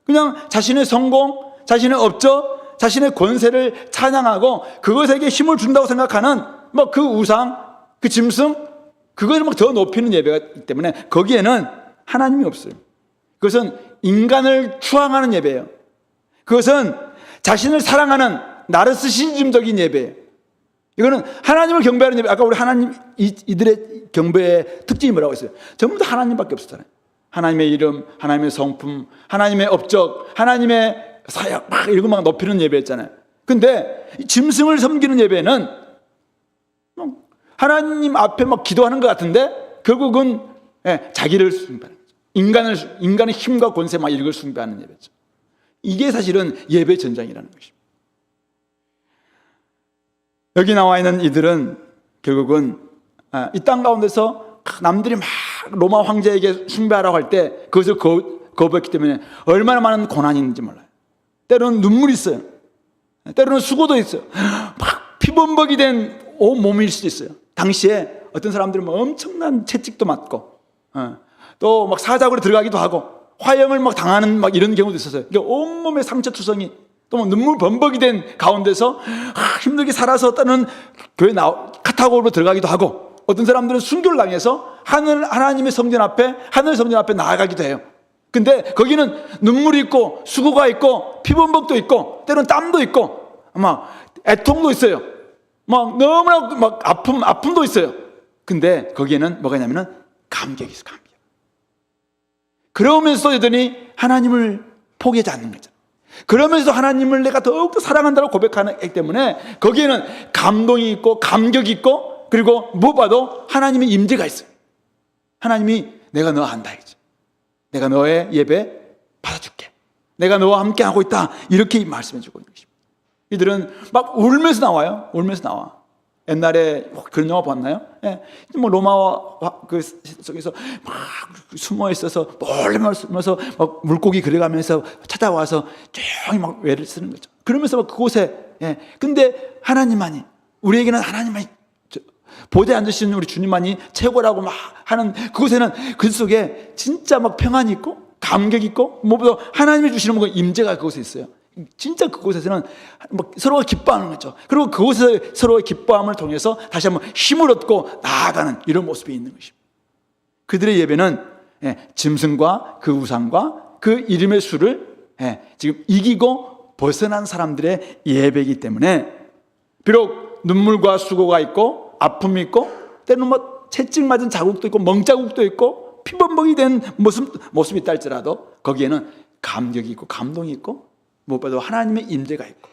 그냥 자신의 성공, 자신의 업적, 자신의 권세를 찬양하고 그것에게 힘을 준다고 생각하는 뭐 그 우상, 그 짐승, 그것을 막 더 높이는 예배이기 때문에 거기에는 하나님이 없어요. 그것은 인간을 추앙하는 예배예요. 그것은 자신을 사랑하는 나르시시즘적인 예배예요. 이거는 하나님을 경배하는 예배. 아까 우리 하나님 이들의 경배의 특징이 뭐라고 했어요? 전부 다 하나님밖에 없었잖아요. 하나님의 이름, 하나님의 성품, 하나님의 업적, 하나님의 사역 막 이런 거 막 높이는 예배였잖아요. 근데 짐승을 섬기는 예배는 하나님 앞에 막 기도하는 것 같은데 결국은 자기를 숭배하는 거죠. 인간의 힘과 권세 막 이런 걸 숭배하는 예배죠. 이게 사실은 예배 전장이라는 것입니다. 여기 나와 있는 이들은 결국은 이 땅 가운데서 남들이 막 로마 황제에게 숭배하라고 할 때 그것을 거부했기 때문에 얼마나 많은 고난이 있는지 몰라요. 때로는 눈물이 있어요. 때로는 수고도 있어요. 막 피범벅이 된 온 몸일 수도 있어요. 당시에 어떤 사람들은 뭐 엄청난 채찍도 맞고 또 막 사자굴에 들어가기도 하고 화형을 막 당하는 막 이런 경우도 있었어요. 그러니까 온몸에 상처투성이 또 뭐 눈물 범벅이 된 가운데서 힘들게 살아서 따는 교회 카타고로 들어가기도 하고 어떤 사람들은 순교를 당해서 하나님의 성전 앞에 하늘 성전 앞에 나아가기도 해요. 근데 거기는 눈물이 있고 수고가 있고 피범벅도 있고 때로는 땀도 있고 막 애통도 있어요. 막 너무나 막 아픔도 있어요. 근데 거기에는 뭐가 있냐면은 감격이 있어요. 감격. 그러면서 여전히 하나님을 포기하지 않는 거죠. 그러면서 하나님을 내가 더욱더 사랑한다고 고백하기 때문에 거기에는 감동이 있고 감격이 있고 그리고 무엇보다도 하나님의 임재가 있어요. 하나님이 내가 너 안다 이거죠. 내가 너의 예배 받아줄게. 내가 너와 함께 하고 있다. 이렇게 말씀해 주고 있는 것입니다. 이들은 막 울면서 나와요. 울면서 나와. 옛날에 그런 영화 봤나요? 예. 뭐 로마와 그 속에서 막 숨어 있어서 몰래 숨어서 막 물고기 그려가면서 찾아와서 조용히 막 외를 쓰는 거죠. 그러면서 막 그곳에 근데 하나님만이 우리에게는 하나님만이 보좌에 앉으시는 우리 주님만이 최고라고 막 하는 그곳에는 그 속에 진짜 막 평안이 있고 감격이 있고 무엇보다 하나님이 주시는 뭔가 임재가 그곳에 있어요. 진짜 그곳에서는 서로가 기뻐하는 거죠. 그리고 그곳에서 서로의 기뻐함을 통해서 다시 한번 힘을 얻고 나아가는 이런 모습이 있는 것입니다. 그들의 예배는 짐승과 그 우상과 그 이름의 수를 지금 이기고 벗어난 사람들의 예배이기 때문에 비록 눈물과 수고가 있고 아픔이 있고 때로는 뭐 채찍 맞은 자국도 있고 멍자국도 있고 피범벅이 된 모습이 있다 할지라도 거기에는 감격이 있고 감동이 있고 무엇보다도 하나님의 임재가 있고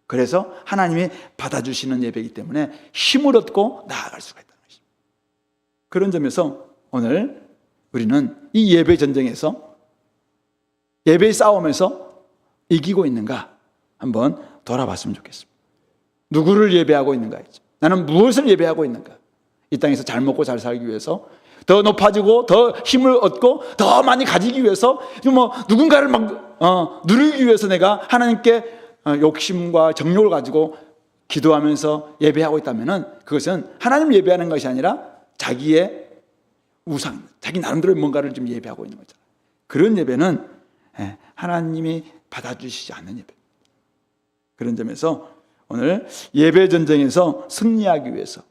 그래서 하나님이 받아주시는 예배이기 때문에 힘을 얻고 나아갈 수가 있다는 것입니다. 그런 점에서 오늘 우리는 이 예배 전쟁에서 예배의 싸움에서 이기고 있는가 한번 돌아봤으면 좋겠습니다. 누구를 예배하고 있는가? 나는 무엇을 예배하고 있는가? 이 땅에서 잘 먹고 잘 살기 위해서, 더 높아지고 더 힘을 얻고 더 많이 가지기 위해서, 누군가를 누리기 위해서 내가 하나님께 욕심과 정욕을 가지고 기도하면서 예배하고 있다면 그것은 하나님을 예배하는 것이 아니라 자기의 우상, 자기 나름대로 뭔가를 좀 예배하고 있는 거잖아요. 그런 예배는 하나님이 받아주시지 않는 예배. 그런 점에서 오늘 예배 전쟁에서 승리하기 위해서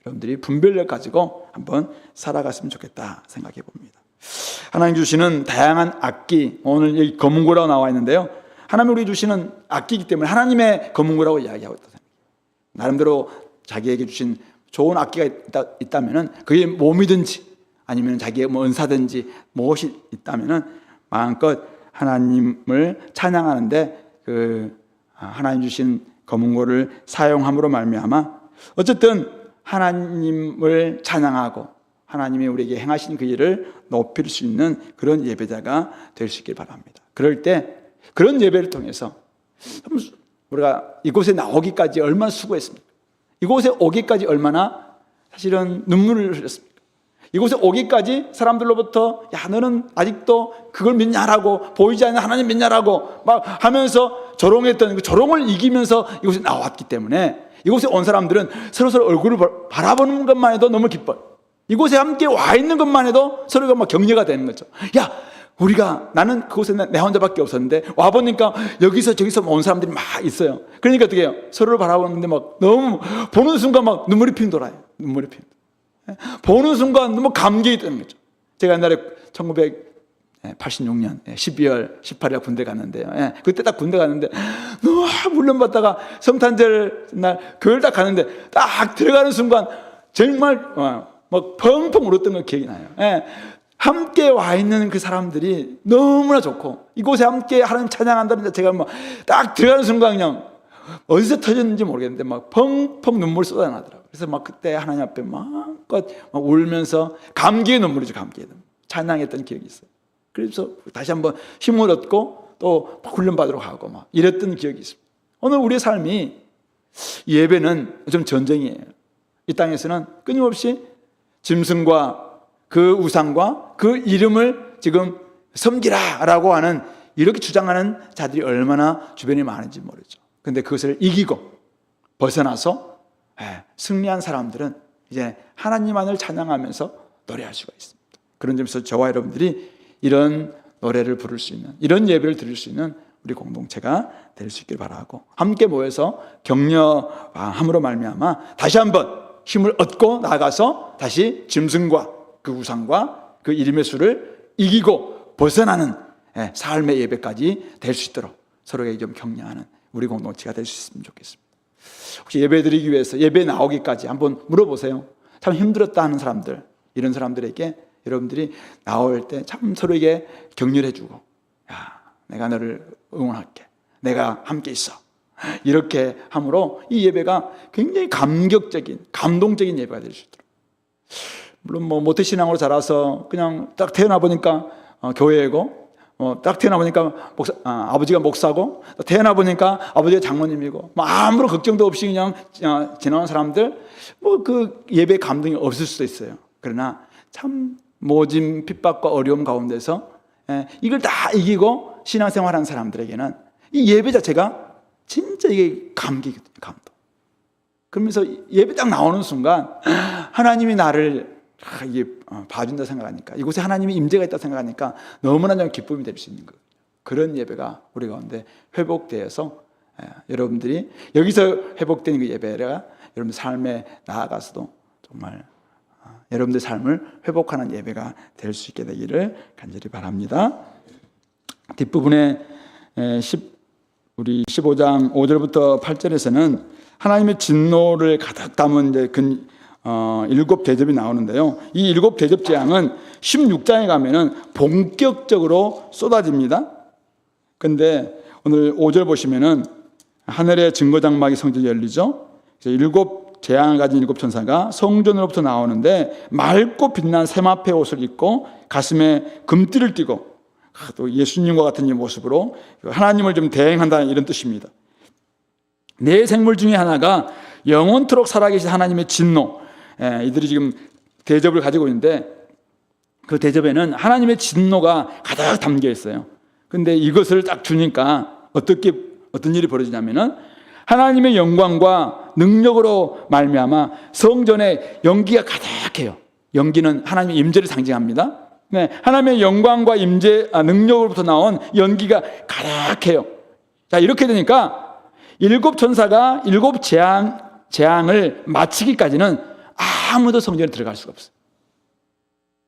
여러분들이 분별력 가지고 한번 살아갔으면 좋겠다 생각해 봅니다. 하나님 주시는 다양한 악기, 오늘 여기 검은고라고 나와 있는데요, 하나님 우리 주시는 악기이기 때문에 하나님의 검은고라고 이야기하고 있다 생각해요. 나름대로 자기에게 주신 좋은 악기가 있다면 그게 몸이든지 아니면 자기의 은사든지 무엇이 있다면 마음껏 하나님을 찬양하는데 하나님 주신 검은고를 사용함으로 말미암아 어쨌든 하나님을 찬양하고 하나님이 우리에게 행하신 그 일을 높일 수 있는 그런 예배자가 될 수 있길 바랍니다. 그럴 때 그런 예배를 통해서 우리가 이곳에 나오기까지 얼마나 수고했습니까? 이곳에 오기까지 얼마나 사실은 눈물을 흘렸습니까? 이곳에 오기까지 사람들로부터 야 너는 아직도 그걸 믿냐라고, 보이지 않는 하나님 믿냐라고 막 하면서 조롱했던 그 조롱을 이기면서 이곳에 나왔기 때문에 이곳에 온 사람들은 서로 얼굴을 바라보는 것만 해도 너무 기뻐요. 이곳에 함께 와 있는 것만 해도 서로가 막 격려가 되는 거죠. 야 나는 그곳에 내 혼자밖에 없었는데 와보니까 여기서 저기서 온 사람들이 막 있어요. 그러니까 어떻게 해요? 서로를 바라보는데 막 너무 보는 순간 막 눈물이 핑 돌아요. 눈물이 핑. 보는 순간 너무 감격이 드는 거죠. 제가 옛날에 1986년 12월 18일 군대 갔는데요. 그때 딱 군대 갔는데 너무 훈련받다가 성탄절 날 교회를 딱 가는데 딱 들어가는 순간 정말 막 펑펑 울었던 거 기억이 나요. 함께 와 있는 그 사람들이 너무나 좋고 이곳에 함께 하나님 찬양한다는데 제가 막 딱 들어가는 순간 그냥 어디서 터졌는지 모르겠는데 막 펑펑 눈물 쏟아나더라고요. 그래서 막 그때 하나님 앞에 마음껏 막 울면서 감기의 눈물이죠. 감기의 눈물. 찬양했던 기억이 있어요. 그래서 다시 한번 힘을 얻고 또 훈련받으러 가고 막 이랬던 기억이 있습니다. 오늘 우리의 삶이 예배는 좀 전쟁이에요. 이 땅에서는 끊임없이 짐승과 그 우상과 그 이름을 지금 섬기라라고 하는 이렇게 주장하는 자들이 얼마나 주변에 많은지 모르죠. 그런데 그것을 이기고 벗어나서 승리한 사람들은 이제 하나님만을 찬양하면서 노래할 수가 있습니다. 그런 점에서 저와 여러분들이 이런 노래를 부를 수 있는, 이런 예배를 드릴 수 있는 우리 공동체가 될 수 있길 바라고, 함께 모여서 격려함으로 말미암아 다시 한번 힘을 얻고 나아가서 다시 짐승과 그 우상과 그 이름의 수를 이기고 벗어나는 삶의 예배까지 될 수 있도록 서로에게 좀 격려하는 우리 공동체가 될 수 있으면 좋겠습니다. 혹시 예배 드리기 위해서 예배 나오기까지 한번 물어보세요. 참 힘들었다 하는 사람들, 이런 사람들에게 여러분들이 나올 때 참 서로에게 격려를 해주고, 야, 내가 너를 응원할게, 내가 함께 있어, 이렇게 함으로 이 예배가 굉장히 감격적인, 감동적인 예배가 될 수 있도록. 물론 모태신앙으로 자라서 그냥 딱 태어나 보니까 교회이고, 딱 태어나 보니까 아버지가 목사고, 태어나 보니까 아버지가 장로님이고, 아무런 걱정도 없이 그냥 지나온 사람들, 그 예배 감동이 없을 수도 있어요. 그러나 참 모진 핍박과 어려움 가운데서 이걸 다 이기고 신앙생활하는 사람들에게는 이 예배 자체가 진짜 이게 감격이거든요. 감동. 그러면서 예배 딱 나오는 순간 하나님이 나를 이게 봐준다 생각하니까, 이곳에 하나님의 임재가 있다 생각하니까 너무나 좀 기쁨이 될 수 있는 거예요. 그런 예배가 우리 가운데 회복되어서 여러분들이 여기서 회복된 그 예배가 여러분 삶에 나아가서도 정말 여러분들의 삶을 회복하는 예배가 될 수 있게 되기를 간절히 바랍니다. 뒷부분에 우리 15장 5절부터 8절에서는 하나님의 진노를 가득 담은 이제 7대접이 나오는데요. 이 7대접 재앙은 16장에 가면은 본격적으로 쏟아집니다. 근데 오늘 5절 보시면은 하늘의 증거장막이 성전이 열리죠. 그래서 7 재앙을 가진 7 천사가 성전으로부터 나오는데 맑고 빛난 세마포 옷을 입고 가슴에 금띠를 띠고 또 예수님과 같은 이 모습으로 하나님을 좀 대행한다는 이런 뜻입니다. 네 생물 중에 하나가 영원토록 살아계신 하나님의 진노. 이들이 지금 대접을 가지고 있는데 그 대접에는 하나님의 진노가 가득 담겨 있어요. 근데 이것을 딱 주니까 어떤 일이 벌어지냐면은 하나님의 영광과 능력으로 말미암아 성전에 연기가 가득해요. 연기는 하나님의 임재를 상징합니다. 네, 하나님의 영광과 능력으로부터 나온 연기가 가득해요. 자, 이렇게 되니까 일곱 천사가 일곱 재앙을 마치기까지는 아무도 성전에 들어갈 수가 없어요.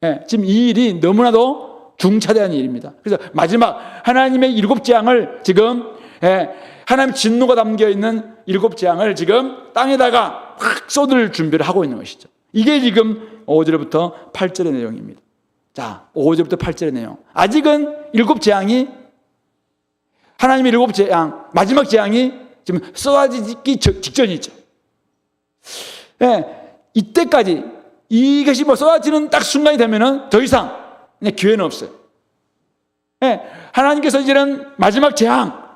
네, 지금 이 일이 너무나도 중차대한 일입니다. 그래서 마지막 하나님의 일곱 재앙을 지금 하나님 진노가 담겨 있는 일곱 재앙을 지금 땅에다가 확 쏟을 준비를 하고 있는 것이죠. 이게 지금 5절부터 8절의 내용입니다. 자, 5절부터 8절의 내용. 아직은 일곱 재앙이 하나님의 일곱 재앙, 마지막 재앙이 지금 쏟아지기 직전이죠. 이때까지 이것이 쏟아지는 딱 순간이 되면은 더 이상 기회는 없어요. 하나님께서 이제는 마지막 재앙,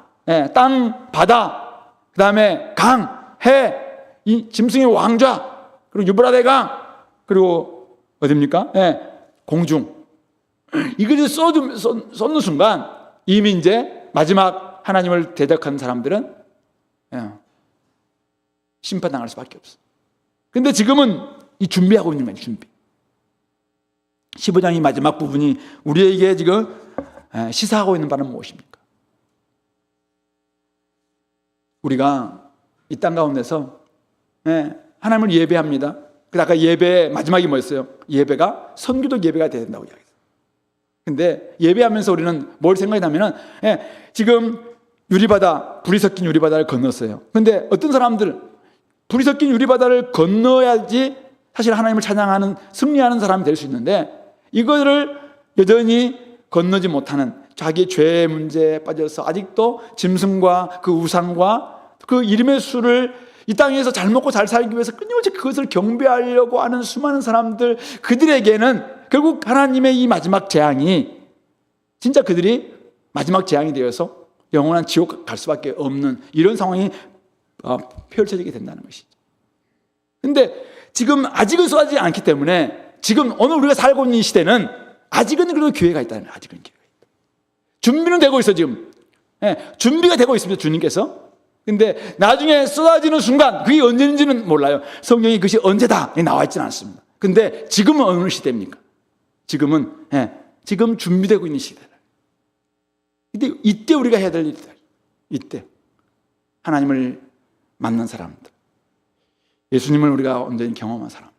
땅, 바다, 그 다음에 강, 해, 이 짐승의 왕좌, 그리고 유브라데 강, 그리고 어딥니까? 공중. 이것을 쏟는 순간 이미 이제 마지막 하나님을 대적한 사람들은 심판당할 수밖에 없어. 근데 지금은 이 준비하고 있는 거예요, 준비. 15장의 마지막 부분이 우리에게 지금 시사하고 있는 바는 무엇입니까? 우리가 이 땅 가운데서 하나님을 예배합니다. 그래서 아까 예배의 마지막이 뭐였어요? 예배가 선교적 예배가 돼야 된다고 이야기했어요. 근데 예배하면서 우리는 뭘 생각하냐면은 지금 유리바다, 불이 섞인 유리바다를 건넜어요. 근데 어떤 사람들 불이 섞인 유리바다를 건너야지 사실 하나님을 찬양하는, 승리하는 사람이 될 수 있는데 이거를 여전히 건너지 못하는 자기 죄의 문제에 빠져서 아직도 짐승과 그 우상과 그 이름의 수를 이 땅에서 잘 먹고 잘 살기 위해서 끊임없이 그것을 경배하려고 하는 수많은 사람들, 그들에게는 결국 하나님의 이 마지막 재앙이 진짜 그들이 마지막 재앙이 되어서 영원한 지옥 갈 수밖에 없는 이런 상황이 펼쳐지게 된다는 것이죠. 근데 지금 아직은 쏟아지지 않기 때문에 지금 오늘 우리가 살고 있는 이 시대는 아직은 그래도 기회가 있다는 거예요. 아직은 기회가 있다. 준비는 되고 있어 지금. 준비가 되고 있습니다, 주님께서. 근데 나중에 쏟아지는 순간 그게 언제인지는 몰라요. 성경이 그것이 언제다 나와 있지는 않습니다. 근데 지금은 어느 시대입니까? 지금은 지금 준비되고 있는 시대다. 근데 이때 우리가 해야 될 일이다. 이때 하나님을 만난 사람들, 예수님을 우리가 온전히 경험한 사람들,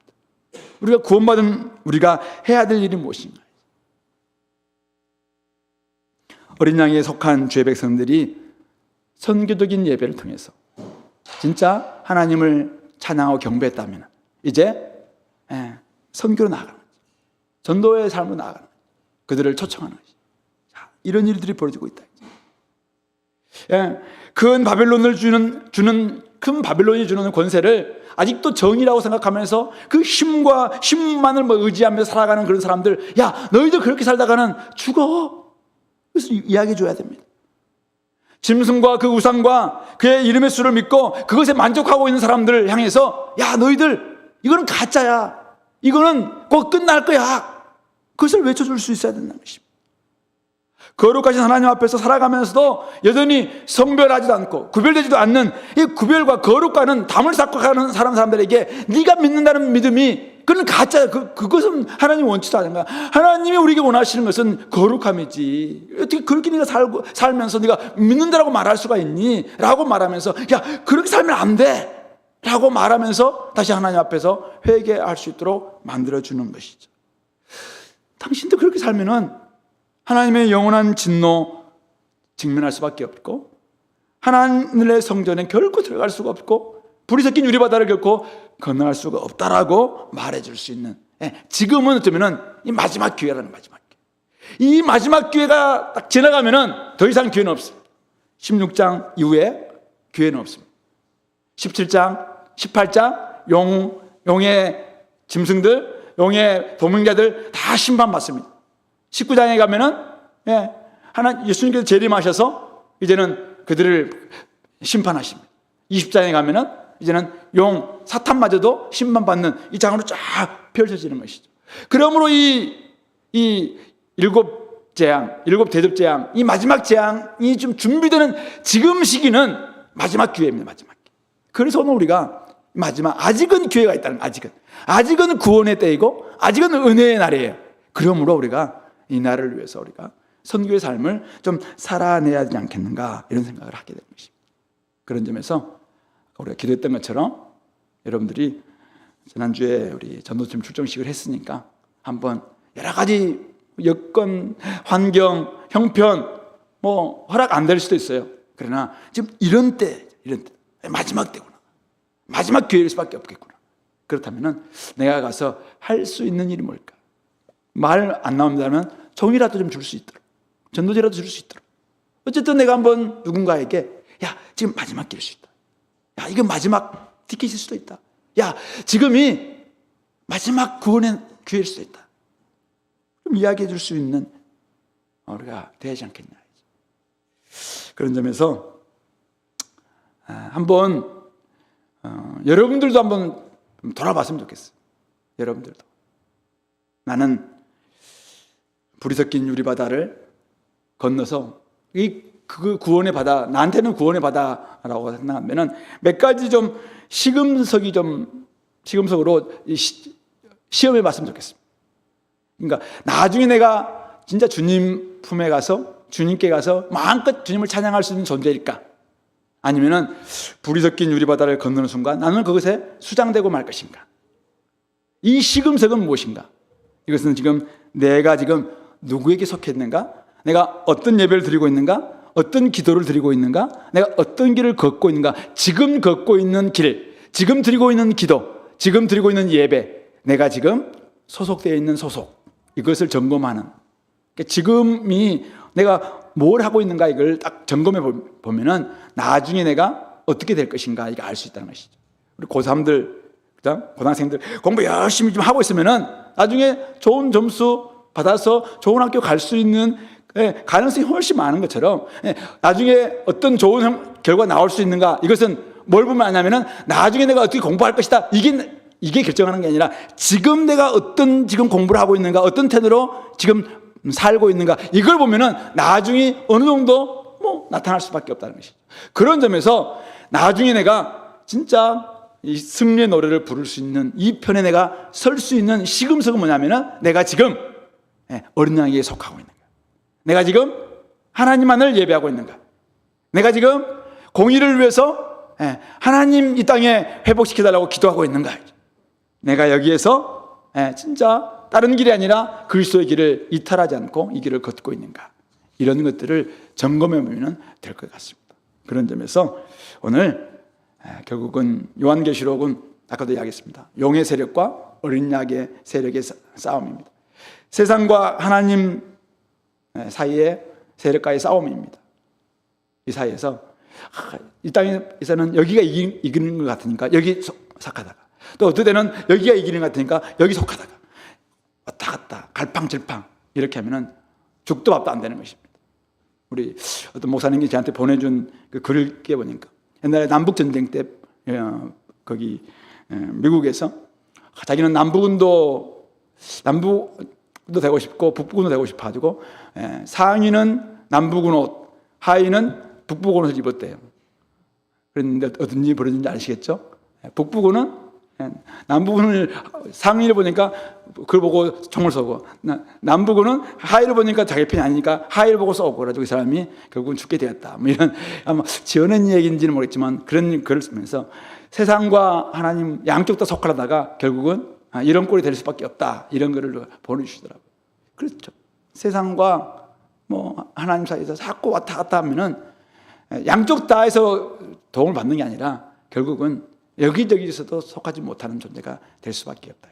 우리가 구원받은 우리가 해야 될 일이 무엇인가? 어린 양에 속한 주의 백성들이 선교적인 예배를 통해서 진짜 하나님을 찬양하고 경배했다면 이제 선교로 나아가는 거죠. 전도의 삶으로 나아가는 거죠. 그들을 초청하는 거죠. 자, 이런 일들이 벌어지고 있다. 큰 바벨론을 주는 큰 바벨론이 주는 권세를 아직도 정의라고 생각하면서 그 힘만을 의지하면서 살아가는 그런 사람들, 야, 너희들 그렇게 살다가는 죽어. 그래서 이야기해 줘야 됩니다. 짐승과 그 우상과 그의 이름의 수를 믿고 그것에 만족하고 있는 사람들을 향해서, 야, 너희들 이거는 가짜야. 이거는 곧 끝날 거야. 그것을 외쳐줄 수 있어야 된다는 것입니다. 거룩하신 하나님 앞에서 살아가면서도 여전히 성별하지도 않고 구별되지도 않는 이 구별과 거룩과는 담을 쌓고 가는 사람들에게 네가 믿는다는 믿음이 그건 가짜야. 그것은 하나님 원치도 않은 거야. 하나님이 우리에게 원하시는 것은 거룩함이지. 어떻게 그렇게 네가 살면서 네가 믿는다라고 말할 수가 있니? 라고 말하면서, 야, 그렇게 살면 안 돼! 라고 말하면서 다시 하나님 앞에서 회개할 수 있도록 만들어주는 것이죠. 당신도 그렇게 살면은 하나님의 영원한 진노 직면할 수밖에 없고, 하나님의 성전에 결코 들어갈 수가 없고, 불이 섞인 유리바다를 결코 건너갈 수가 없다라고 말해줄 수 있는, 지금은 어쩌면은 이 마지막 기회라는, 마지막 기회. 이 마지막 기회가 딱 지나가면은 더 이상 기회는 없습니다. 16장 이후에 기회는 없습니다. 17장, 18장 용의 짐승들, 용의 도망자들 다 심판받습니다. 19장에 가면은 예수님께서 재림하셔서 이제는 그들을 심판하십니다. 20장에 가면은 이제는 용 사탄마저도 심판받는 이 장으로 쫙 펼쳐지는 것이죠. 그러므로 이 일곱 재앙, 일곱 대접 재앙, 이 마지막 재앙이 좀 준비되는 지금 시기는 마지막 기회입니다. 마지막 기회. 그래서 오늘 우리가 아직은 기회가 있다는 거예요. 아직은 구원의 때이고 아직은 은혜의 날이에요. 그러므로 우리가 이 날을 위해서 우리가 선교의 삶을 좀 살아내야 되지 않겠는가 이런 생각을 하게 되는 것입니다. 그런 점에서 우리가 기도했던 것처럼 여러분들이 지난주에 우리 전도팀 출정식을 했으니까 한번 여러 가지 여건, 환경, 형편 허락 안 될 수도 있어요. 그러나 지금 이런 때 마지막 때구나. 마지막 기회일 수밖에 없겠구나. 그렇다면 내가 가서 할 수 있는 일이 뭘까? 말 안 나온다면 종이라도 좀 줄 수 있도록, 전도지라도 줄 수 있도록. 어쨌든 내가 한번 누군가에게 야, 지금 마지막 기회일 수 있다. 야, 이건 마지막 티켓일 수도 있다. 야, 지금이 마지막 구원의 기회일 수도 있다. 좀 이야기해 줄 수 있는 우리가 되지 않겠냐. 그런 점에서 한번 여러분들도 한번 돌아봤으면 좋겠어요. 여러분들도. 나는 불이 섞인 유리바다를 건너서 그 구원의 바다, 나한테는 구원의 바다라고 생각하면 몇 가지 좀 시금석으로 시험해 봤으면 좋겠습니다. 그러니까 나중에 내가 진짜 주님 품에 가서 주님께 가서 마음껏 주님을 찬양할 수 있는 존재일까? 아니면은 불이 섞인 유리바다를 건너는 순간 나는 그것에 수장되고 말 것인가? 이 시금석은 무엇인가? 이것은 지금 내가 지금 누구에게 속해 있는가? 내가 어떤 예배를 드리고 있는가? 어떤 기도를 드리고 있는가? 내가 어떤 길을 걷고 있는가? 지금 걷고 있는 길, 지금 드리고 있는 기도, 지금 드리고 있는 예배, 내가 지금 소속되어 있는 소속, 이것을 점검하는. 그러니까 지금이 내가 뭘 하고 있는가 이걸 딱 점검해 보면은 나중에 내가 어떻게 될 것인가 이거 알 수 있다는 것이죠. 우리 고3들, 고등학생들 공부 열심히 좀 하고 있으면은 나중에 좋은 점수 받아서 좋은 학교 갈 수 있는 가능성이 훨씬 많은 것처럼 나중에 어떤 좋은 결과 나올 수 있는가 이것은 뭘 보면 아냐면은 나중에 내가 어떻게 공부할 것이다 이게 결정하는 게 아니라 지금 내가 어떤 지금 공부를 하고 있는가 어떤 태도로 지금 살고 있는가 이걸 보면은 나중에 어느 정도 나타날 수밖에 없다는 것이죠. 그런 점에서 나중에 내가 진짜 이 승리의 노래를 부를 수 있는 이 편에 내가 설 수 있는 시금석은 뭐냐면은 내가 지금 어린 양에게 속하고 있는가, 내가 지금 하나님만을 예배하고 있는가, 내가 지금 공의를 위해서 하나님 이 땅에 회복시켜달라고 기도하고 있는가, 내가 여기에서 진짜 다른 길이 아니라 그리스도의 길을 이탈하지 않고 이 길을 걷고 있는가, 이런 것들을 점검해 보면 될 것 같습니다. 그런 점에서 오늘 결국은 요한계시록은 아까도 이야기했습니다. 용의 세력과 어린 양의 세력의 싸움입니다. 세상과 하나님 사이의 세력과의 싸움입니다. 이 사이에서 이 땅에서는 여기가 이기는 것 같으니까 여기 속하다가 또 어떨 때는 여기가 이기는 것 같으니까 여기 속하다가 왔다 갔다 갈팡질팡 이렇게 하면은 죽도 밥도 안 되는 것입니다. 우리 어떤 목사님이 저한테 보내준 그 글을 깨보니까 옛날에 남북전쟁 때 거기 미국에서 자기는 남북도 되고 싶고 북부군도 되고 싶어가지고 상의는 남부군 옷, 하의는 북부군 옷을 입었대요. 그랬는데 어떤 일이 벌어진지 아시겠죠? 북부군은 남부군을 상의를 보니까 그걸 보고 총을 쏘고, 남부군은 하의를 보니까 자기 편이 아니니까 하의를 보고 쏘고, 그래가지고 이 사람이 결국은 죽게 되었다. 이런 아마 지어낸 얘기인지는 모르겠지만 그런 글을 쓰면서 세상과 하나님 양쪽 다 속하다가 결국은 이런 꼴이 될 수밖에 없다. 이런 글을 보내주시더라고요. 그렇죠. 세상과 하나님 사이에서 자꾸 왔다 갔다 하면은 양쪽 다에서 도움을 받는 게 아니라 결국은 여기저기에서도 속하지 못하는 존재가 될 수밖에 없다.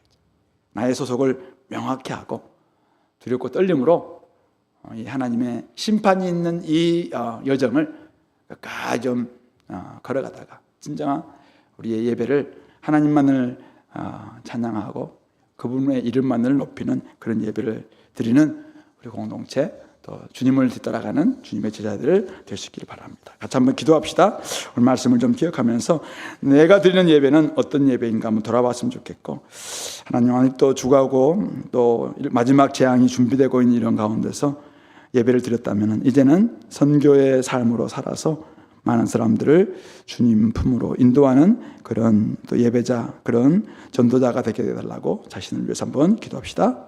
나의 소속을 명확히 하고 두렵고 떨림으로 이 하나님의 심판이 있는 이 여정을 끝까지 좀 걸어가다가 진정한 우리의 예배를 하나님만을 찬양하고 그분의 이름만을 높이는 그런 예배를 드리는 우리 공동체 또 주님을 뒤따라가는 주님의 제자들 되시길 바랍니다. 같이 한번 기도합시다. 오늘 말씀을 좀 기억하면서 내가 드리는 예배는 어떤 예배인가 한번 돌아봤으면 좋겠고, 하나님 아직도 주가고 또 마지막 재앙이 준비되고 있는 이런 가운데서 예배를 드렸다면 이제는 선교의 삶으로 살아서 많은 사람들을 주님 품으로 인도하는 그런 또 예배자, 그런 전도자가 되게 해달라고 자신을 위해서 한번 기도합시다.